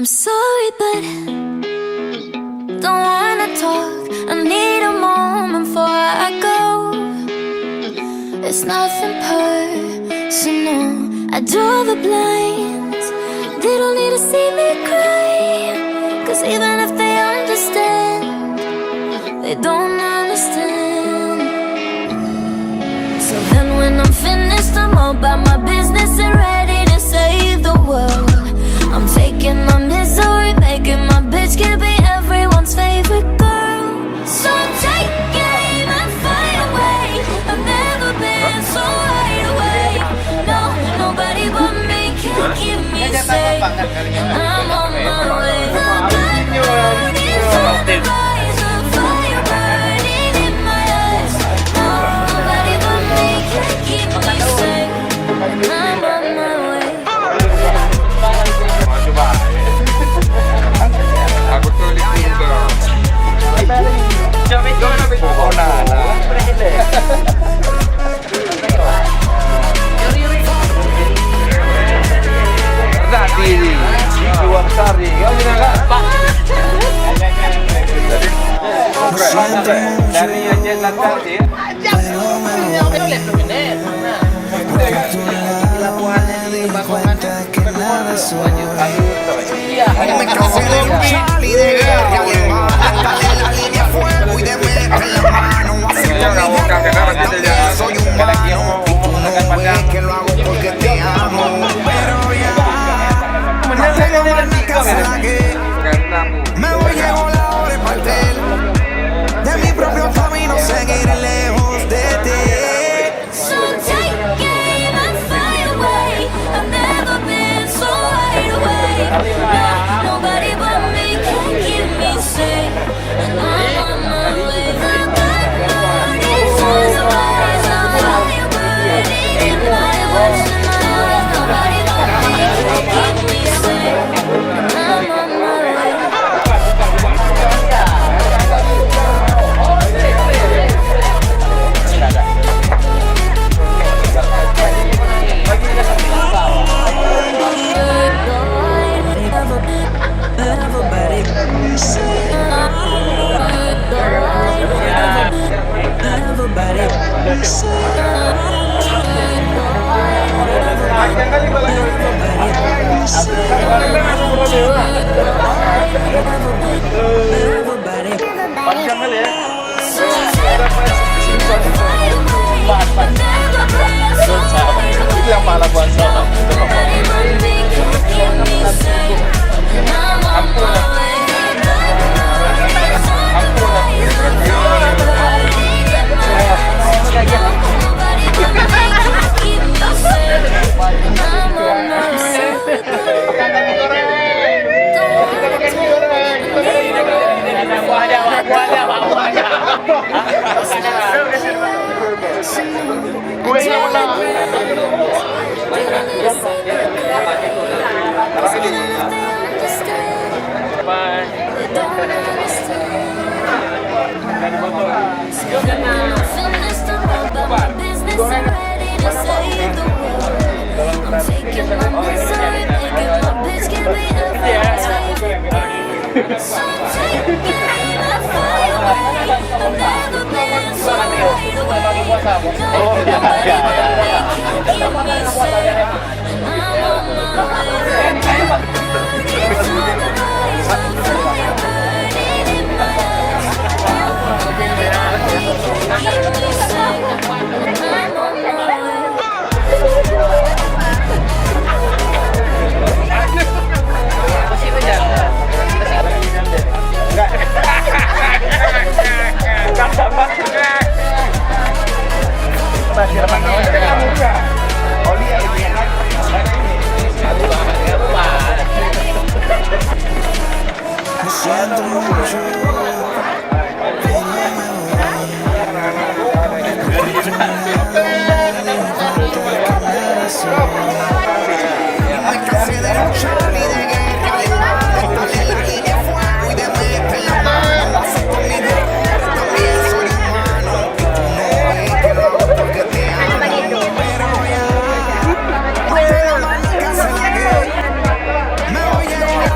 I'm sorry, but don't wanna talk. I need a moment before I go. It's nothing personal. I draw the blinds. They don't need to see me cry. 'Cause even if they understand, they don't understand. So then when I'm finished, I'm all about my business and ready to save the world. I'm taking my misery, making my bitch can be everyone's favorite girl. So take aim and fly away. I've never been so wide awake. No, nobody but me can keep me safe. I'm on my way. The gun is on the rise, a fire burning in my eyes. No, nobody but me can keep me safe. I'm on my way. Aku tulis juga. Charlie de guerra, bien dale la línea fuego y de mezcla en la mano. Así con mi guerra, también soy humano. Y tú no ves que lo hago porque te amo. Pero ya, no tengo más ni que hacer aquí. Me voy, llegó la hora de partir. De mi propio camino seguiré lejos de ti. So take aim and fly away. I've never been so wide awake. No, nobody but me can keep me safe. And I'm on my way. The gun is on the rise, a fire burning in my eyes. Nobody but me can keep me safe. And I'm on my way. Siento mucho, pero me cansé de luchar y de guerra, dale la línea fuego y de mezcla en la mano. Así con mi guerra, también soy humano. Y tú no ves que lo hago porque te amo. Pero ya, no tengo más que hacer aquí. Me voy a llevar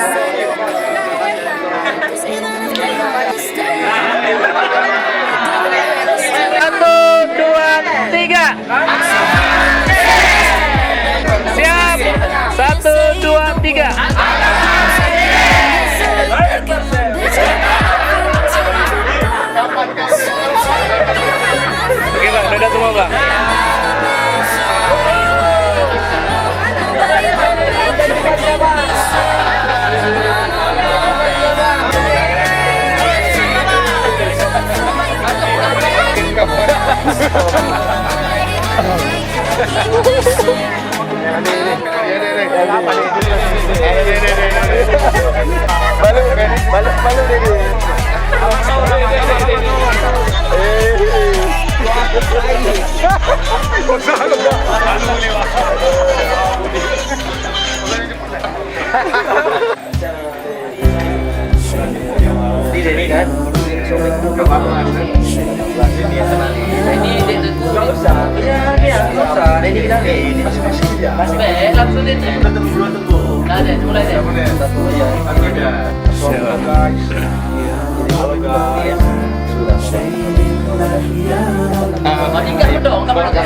said you could. 'Cause even if they understand, Satu, dua, tiga. Siap. Satu, dua, tiga. Oke bang, dadah semua bang.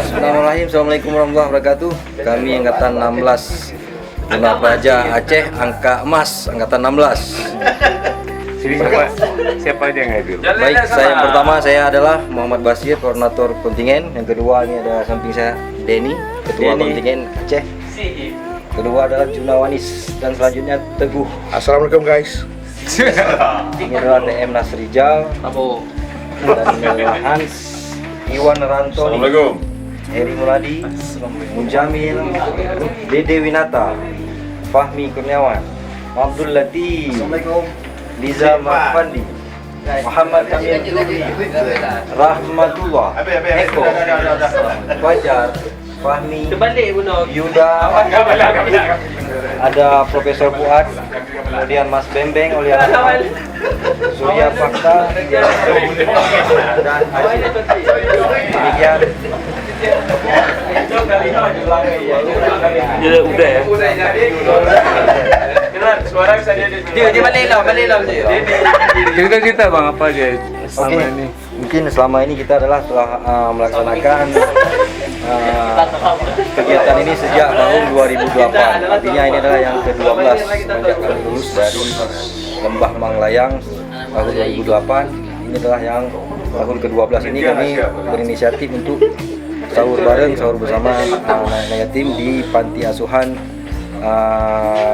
Bismillahirrahmanirrahim. Assalamualaikum warahmatullahi wabarakatuh. Kami angkatan 16 Gunung Praja Aceh, angka emas angkatan 16. Siapa aja yang hadir? Baik, yang pertama saya adalah Muhammad Basir, koordinator kontingen. Yang kedua ini ada samping saya Denny, ketua kontingen Aceh. Kedua adalah Junawanis dan selanjutnya Teguh. Assalamualaikum guys. Ini adalah TM Nasrijal dan Hans, Iwan Rantoni, Heri Muladi, Munjamil, Dede Winata, Fahmi Kurniawan, Abdul Latif, Liza Mahfandi, Muhammad Kamil Turi, Rahmatullah, Eko, Fajar, Fahmi, Yuda, ada Profesor Fuad, kemudian Mas Bembeng, Olian Surya Fakta, dan Aji. Demikian. Ya udah ya. Cerita bang apa aja selama ini? Mungkin selama ini kita adalah telah melaksanakan kegiatan ini sejak tahun 2008. Artinya ini adalah yang ke-12 semenjak kami lulus dari Lembah Manglayang tahun 2008. Ini adalah yang tahun ke-12 ini kami berinisiatif untuk sahur bareng, sahur bersama anak-anak yatim di Panti Asuhan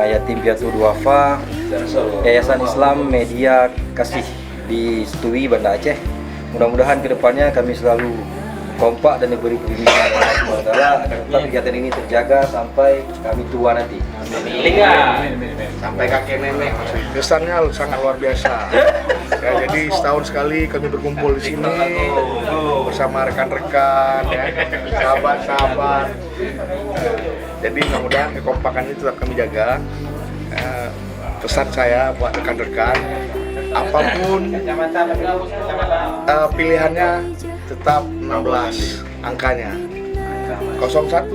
Yatim Piatu Duafa Yayasan Islam Media Kasih di Setui, Banda Aceh. Mudah-mudahan kedepannya kami selalu kompak dan diberi perlindungan Allah SWT agar tetap kegiatan ini terjaga sampai kami tua nanti. Sampai kakek nenek. Kesannya sangat luar biasa. Ya, jadi setahun sekali kami berkumpul di sini bersama rekan-rekan, ya, sahabat-sahabat. Jadi mudah-mudahan kekompakan ini tetap kami jaga. Pesan saya buat rekan-rekan, apapun pilihannya tetap 16 angkanya. 01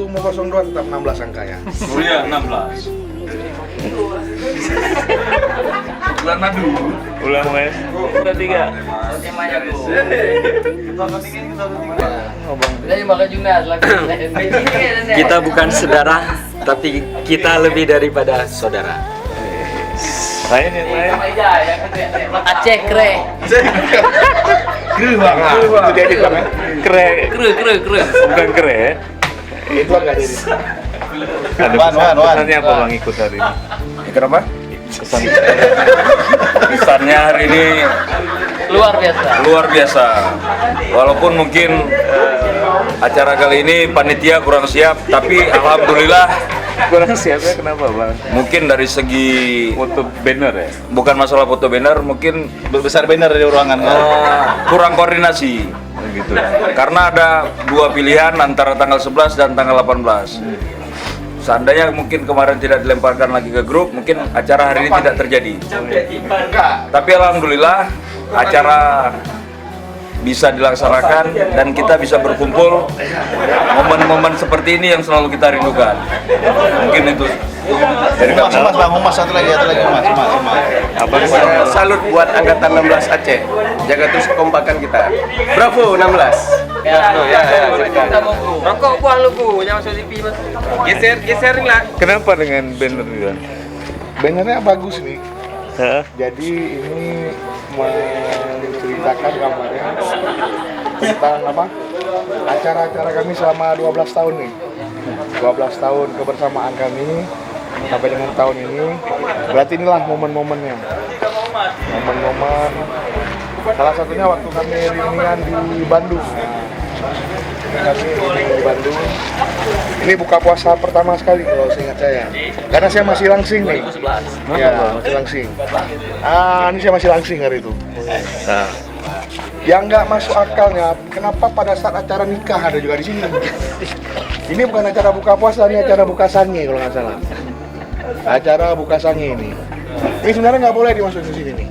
mau 02 tetap 16 angkanya. Mulia 16. Bulan madu. Ulang mas. Udah tiga. Kita bukan saudara, tapi kita lebih daripada saudara. Lain yang lain. Aceh kre. Kru bang, itu dia di belakang. Kre. Kre. Bukan kre. Itu agak jadi. Ada pesannya apa bang ikut hari ini? Kenapa? Pesannya hari ini luar biasa. Walaupun mungkin acara kali ini panitia kurang siap, tapi alhamdulillah. Kurang siapnya kenapa bang? Mungkin dari segi Foto banner ya? bukan masalah foto banner, mungkin Besar banner di ruangan. kurang koordinasi gitu. Karena ada dua pilihan antara tanggal 11 dan tanggal 18. Seandainya mungkin kemarin tidak dilemparkan lagi ke grup, mungkin acara hari ini tidak terjadi. Tapi alhamdulillah acara bisa dilaksanakan dan kita bisa berkumpul momen-momen seperti ini yang selalu kita rindukan. Mungkin itu dari kami. Mas, satu lagi, Mas. Salut buat angkatan 16 Aceh. Jaga terus kekompakan kita. Bravo 16. Rokok buang lu Bu, jangan masuk TV Mas. Geser lah. Kenapa dengan banner itu? Bannernya bagus nih. Heeh. Jadi ini menceritakan gambarnya tentang apa? Acara-acara kami selama 12 tahun nih. 12 tahun kebersamaan kami sampai dengan tahun ini. Berarti inilah momen-momennya. Momen-momen salah satunya waktu kami reunian di Bandung. Kami di Bandung. Ini buka puasa pertama sekali kalau seingat saya. Karena saya masih langsing nih. Ya, masih langsing. Ini saya masih langsing hari itu. Nah, Yang nggak masuk akalnya, kenapa pada saat acara nikah ada juga di sini? Ini bukan acara buka puasa, ini acara buka sange kalau nggak salah. Acara buka sange ini. Ini sebenarnya nggak boleh dimasukin ke sini nih.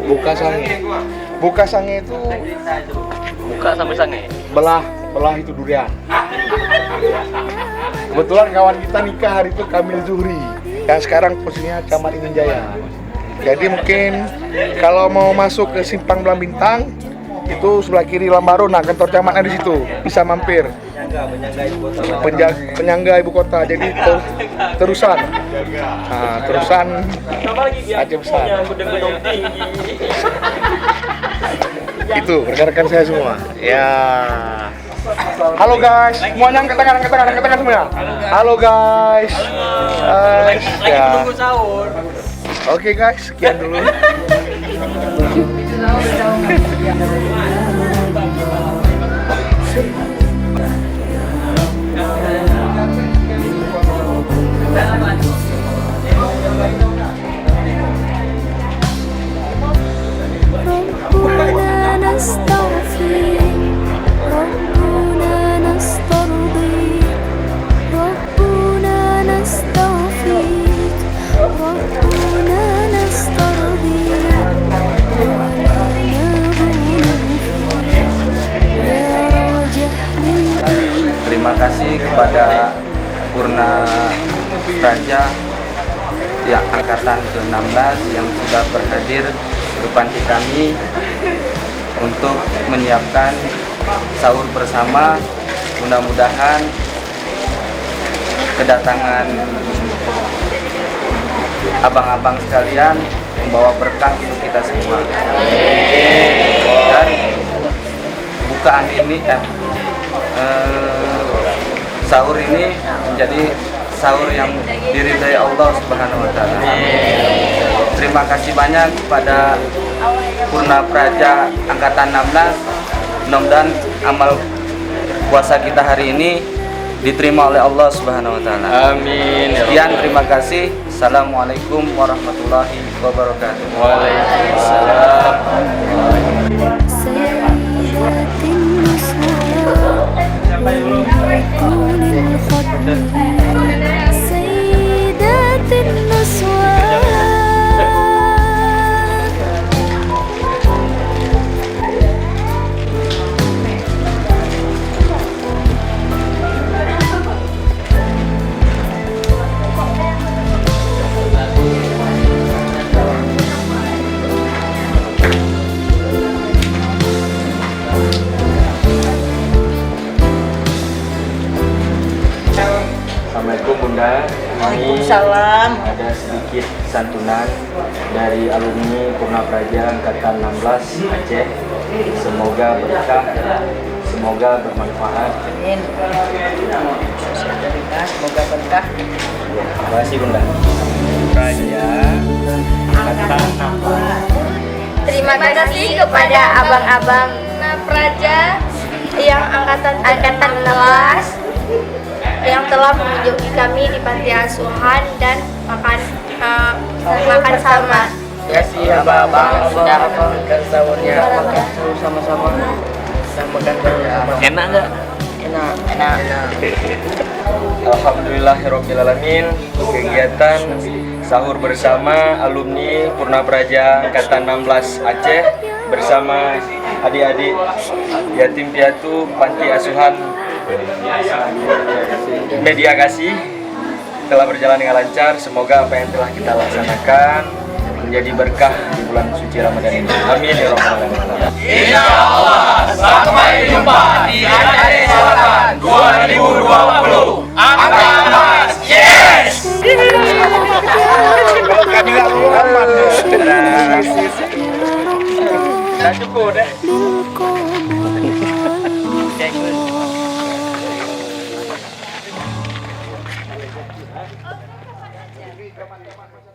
Buka sange. Buka sange itu Buka sampai sange. belah itu durian. Kebetulan kawan kita nikah hari itu Kamil Zuhri, yang sekarang posisinya Camat Ingen Jaya. Jadi mungkin kalau mau masuk ke Simpang Belang Bintang itu sebelah kiri Lambaro, nah kantor camatnya di situ, bisa mampir. Penyangga ibu kota, jadi terusan. Nah, terusan Aceh besar. Itu rekan-rekan saya semua. Ya. Halo guys, semuanya angkat tangan semuanya. Halo guys. Ya. Oke guys, sekian dulu. ربنا نستغفر ربنا نسترضيك ربنا نستغفرك ربنا نسترضيك ولا نغفر يا راجح Terima kasih kepada Purna Praja yang angkatan ke-16 yang sudah berhadir ke panti kami untuk menyiapkan sahur bersama. Mudah-mudahan kedatangan abang-abang sekalian membawa berkah untuk kita semua. Dan bukaan ini sahur ini menjadi sahur yang diridai Allah Subhanahu wa taala. Terima kasih banyak kepada Purna Praja angkatan 16. Mudah-mudahan amal puasa kita hari ini diterima oleh Allah Subhanahu wa taala. Amin. Sekian, terima kasih. Assalamualaikum warahmatullahi wabarakatuh. Waalaikumsalam. سيدات النسوان والعقول الخطير سيدات النسوان Assalamualaikum Bunda. Waalaikumsalam. Ada sedikit santunan dari alumni Purna Praja angkatan 16 Aceh. Semoga berkah, semoga bermanfaat. Amin. Semoga berkah. Ya, terima kasih Bunda. Praja angkatan 16. Terima kasih kepada abang-abang Praja yang angkatan 16 yang telah mengunjungi kami di panti asuhan dan makan sama. Terima kasih abang-abang sudah makan sahurnya. Makan sama-sama. Kita makan bersama. Enak nggak? Enak. Alhamdulillahirrahmanirrahim. Kegiatan sahur bersama alumni Purna Praja angkatan 16 Aceh bersama adik-adik yatim piatu panti asuhan Media Kasih telah berjalan dengan lancar. Semoga apa yang telah kita laksanakan menjadi berkah di bulan suci Ramadan ini. Amin ya rabbal alamin. Insya Allah, sampai jumpa di AKD Selatan 2020. Angka emas, yes! Kalau kami nggak mau aman ya. Udah cukup deh. Teman-teman